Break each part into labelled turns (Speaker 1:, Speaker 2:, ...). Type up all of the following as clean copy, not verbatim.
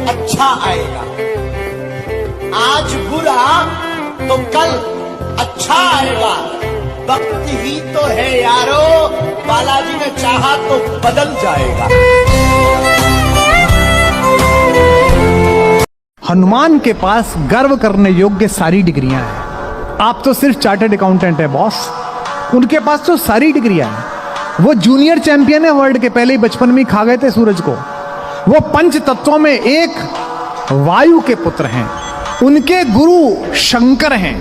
Speaker 1: अच्छा आएगा। आज बुरा तो कल अच्छा आएगा। वक्त ही तो है यारो, बालाजी ने चाहा तो बदल जाएगा।
Speaker 2: हनुमान के पास गर्व करने योग्य सारी डिग्रियां हैं। आप तो सिर्फ चार्टर्ड अकाउंटेंट है बॉस, उनके पास तो सारी डिग्रियां हैं। वो जूनियर चैंपियन है वर्ल्ड के, पहले ही बचपन में खा गए थे सूरज को। वो पंच तत्वों में एक वायु के पुत्र हैं। उनके गुरु शंकर हैं,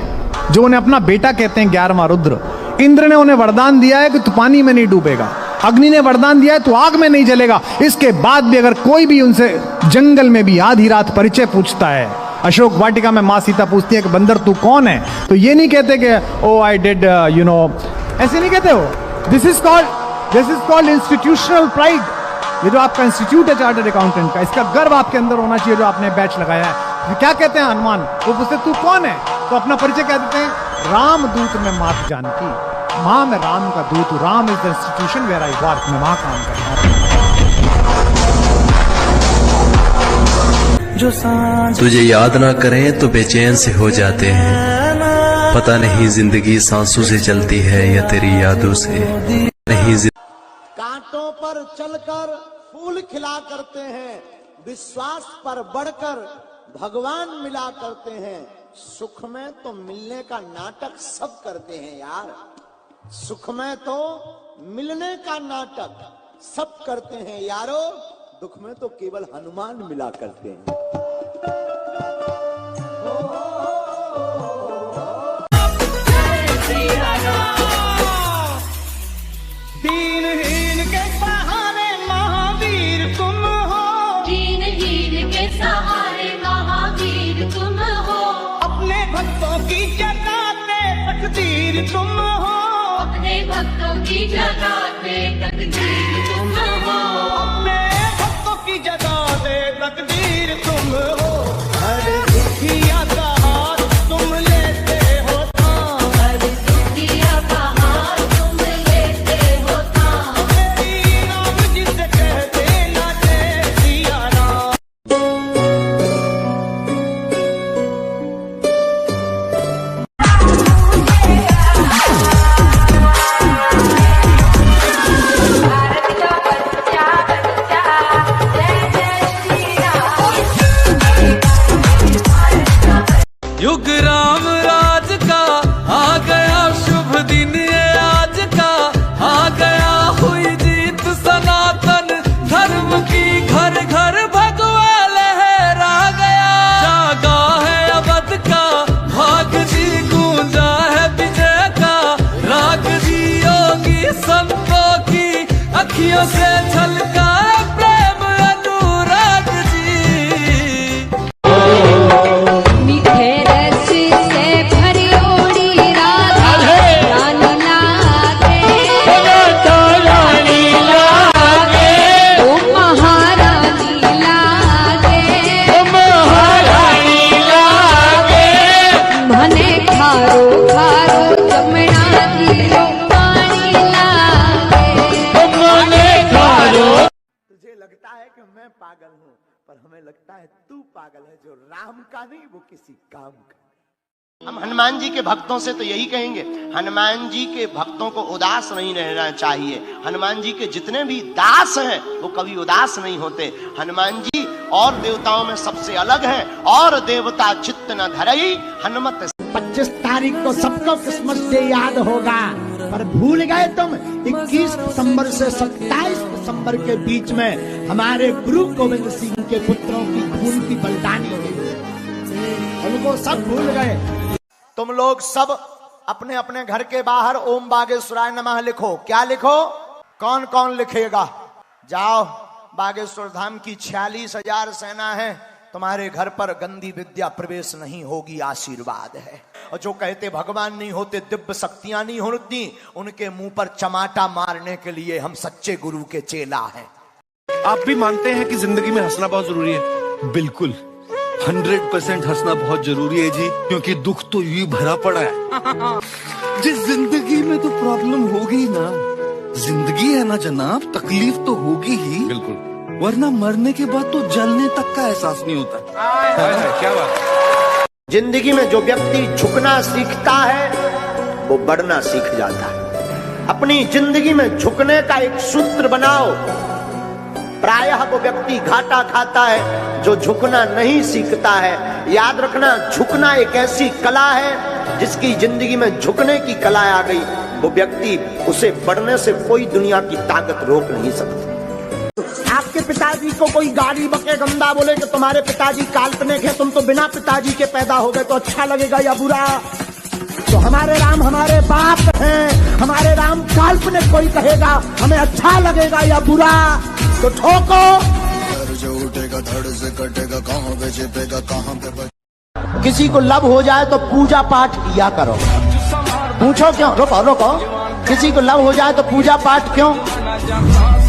Speaker 2: जो उन्हें अपना बेटा कहते हैं, 11वां रुद्र। इंद्र ने उन्हें वरदान दिया है कि तू पानी में नहीं डूबेगा। अग्नि ने वरदान दिया है तू आग में नहीं जलेगा। इसके बाद भी अगर कोई भी उनसे जंगल में भी आधी रात परिचय पूछता है, अशोक वाटिका में मां सीता पूछती है कि बंदर तू कौन है, तो ये नहीं कहते कि ओ आई डिड यू नो, ऐसे नहीं कहते हो। This is called institutional pride. ये जो आपका इंस्टीट्यूट है चार्टर्ड अकाउंटेंट का, इसका गर्व आपके अंदर होना चाहिए, जो आपने बैच लगाया है। क्या कहते हैं हनुमान, वो पूछते तू कौन है, तो अपना परिचय कह देते हैं, राम दूत में मात जानकी, मां में राम का दूत हूं। Ram is the institution where I work, मैं वहां काम करता हूं।
Speaker 3: तुझे याद ना करें तो बेचैन से हो जाते हैं। पता नहीं जिंदगी सांसों से चलती है या तेरी यादों से। नहीं
Speaker 1: कांटों पर चलकर फूल खिला करते हैं, विश्वास पर बढ़कर भगवान मिला करते हैं। सुख में तो मिलने का नाटक सब करते हैं यार, सुख में तो मिलने का नाटक सब करते हैं यारो, दुख में तो केवल हनुमान मिला करते हैं।
Speaker 4: दीनहीन के सहारे महावीर तुम हो,
Speaker 5: दीनहीन के सहारे महावीर तुम हो।
Speaker 4: अपने भक्तों की जगाते तकदीर तुम हो,
Speaker 5: अपने भक्तों की जगाते तकदीर तुम हो।
Speaker 4: अपने भक्तों की जगाते तकदीर तुम हो। हर दुखिया का हाथ तुम लेते हो थाम,
Speaker 5: हर दुखिया का हाथ तुम लेते हो थाम।
Speaker 4: तेरी नाम जिसे कहते ना जय सिया राम।
Speaker 3: युग राम राज का आ गया शुभ दिन, ये आज का आ गया, हुई जीत सनातन धर्म की, घर घर भगवा लहरा गया। जागा है अवध का भाग जी, गूंजा है विजय का राग जी। योगी संतों की अखियों से झलका प्रेम अनुराग जी।
Speaker 5: मीठे रस से भरी ओड़ी राधा रानी लागे, ओ महारानी लागे, भने खारो खारो जमुना जीरो पानी लागे।
Speaker 1: तुझे लगता है कि मैं पागल हूं, पर हमें लगता है तू पागल है, जो राम का नहीं वो किसी काम का। हम हनुमान जी के भक्तों से तो यही कहेंगे, हनुमान जी के भक्तों को उदास नहीं रहना चाहिए। हनुमान जी के जितने भी दास हैं वो कभी उदास नहीं होते। हनुमान जी और देवताओं में सबसे अलग हैं, और देवता चित्त न धरई हनुमत। 25 तारीख को सबको क्रिसमस डे याद होगा, पर भूल गए तुम 21 दिसंबर से 27 दिसंबर के बीच में हमारे गुरु गोविंद सिंह के पुत्रों की खून की बलिदानी हुई, उनको सब भूल गए। तुम लोग सब अपने अपने घर के बाहर ओम बागेश्वराय नमः लिखो। क्या लिखो? कौन कौन लिखेगा? जाओ, बागेश्वर धाम की 46,000 सेना है, तुम्हारे घर पर गंदी विद्या प्रवेश नहीं होगी, आशीर्वाद है। और जो कहते भगवान नहीं होते, दिव्य शक्तियां नहीं होती, उनके मुंह पर चमाटा मारने के लिए हम सच्चे गुरु के चेला हैं।
Speaker 6: आप भी मानते हैं कि जिंदगी में हंसना बहुत जरूरी है? बिल्कुल, 100% हंसना बहुत जरूरी है जी, क्योंकि दुख तो यूं भरा पड़ा है। जिस जिंदगी में तो प्रॉब्लम होगी ना, जिंदगी है ना जनाब, तकलीफ तो होगी ही। बिल्कुल, वरना मरने के बाद तो जलने तक का एहसास नहीं होता। क्या बात।
Speaker 1: जिंदगी में जो व्यक्ति झुकना सीखता है वो बढ़ना सीख जाता है। अपनी जिंदगी में झुकने का एक सूत्र बनाओ। प्रायः वो व्यक्ति घाटा खाता है जो झुकना नहीं सीखता है। याद रखना, झुकना एक ऐसी कला है जिसकी जिंदगी में झुकने की कला आ गई, वो व्यक्ति उसे बढ़ने से कोई दुनिया की ताकत रोक नहीं सकती। आपके पिताजी को कोई गाली बके, गंदा बोले कि तुम्हारे पिताजी काल्पनिक है, तुम तो बिना पिताजी के पैदा हो गए, तो अच्छा लगेगा या बुरा? तो हमारे राम हमारे बाप हैं, हमारे राम काल्पनिक कोई कहेगा, हमें अच्छा लगेगा या बुरा? तो ठोको।
Speaker 7: जो उठेगा धड़ से कटेगा, कहाँ पे छिपेगा, कहाँ पे।
Speaker 1: किसी को लब हो जाए तो पूजा पाठ किया करो। पूछो क्यों? रुको रुको, किसी को लब हो जाए तो पूजा पाठ क्यों?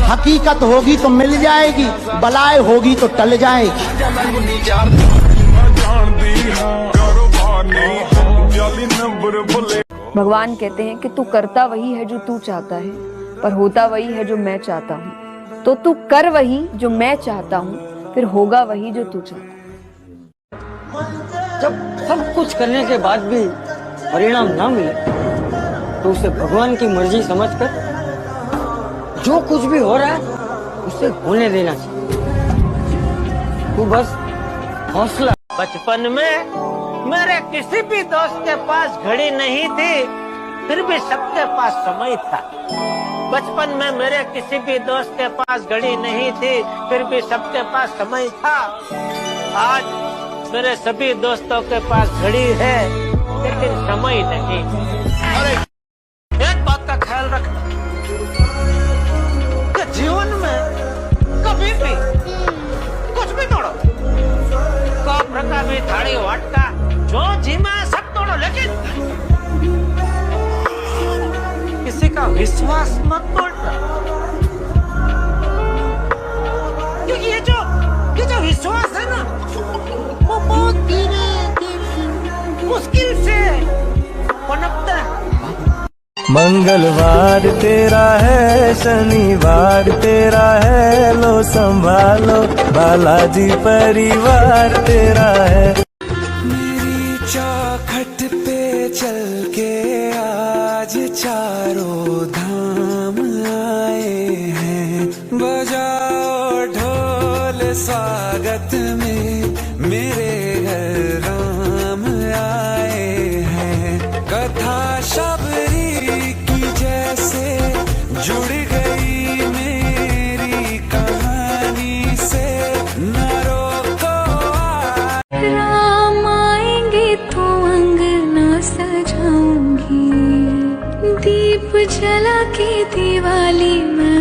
Speaker 1: हकीकत होगी तो मिल जाएगी, बलाए होगी तो टल जाएगी।
Speaker 8: भगवान कहते हैं कि तू करता वही है जो तू चाहता है, पर होता वही है जो मैं चाहता हूँ। तो तू कर वही जो मैं चाहता हूँ, फिर होगा वही जो तू चाहता है।
Speaker 9: जब सब कुछ करने के बाद भी परिणाम ना मिले तो उसे भगवान की मर्जी समझकर जो कुछ भी हो रहा है उसे होने देना चाहिए। तू बस हौसला।
Speaker 10: बचपन में मेरे किसी भी दोस्त के पास घड़ी नहीं थी, फिर भी सबके पास समय था। बचपन में मेरे किसी भी दोस्त के पास घड़ी नहीं थी, फिर भी सबके पास समय था। आज मेरे सभी दोस्तों के पास घड़ी है, लेकिन समय नहीं। एक बात का ख्याल रखना कि जीवन में कभी भी कुछ भी तोड़ो, को प्रकार भी थाड़ी वाटका जो जीमा सब तोड़ो, लेकिन किसी का विश्वास मत तोड़ना। क्योंकि ये जो विश्वास है ना, वो बहुत धीरे मुश्किल से पनपता है।
Speaker 3: मंगलवार तेरा है, शनिवार तेरा है, लो संभालो बालाजी परिवार तेरा है। मेरी चौखट पे चल के आज चारों धाम आए हैं, बजाओ ढोल स्वागत में मेरे घर राम आए हैं। कथा शबरी की जैसे जुड़ गई मेरी कहानी से, न रोको।
Speaker 5: राम आएंगे तो अंगना सजाऊंगी, दीप जला के दिवाली में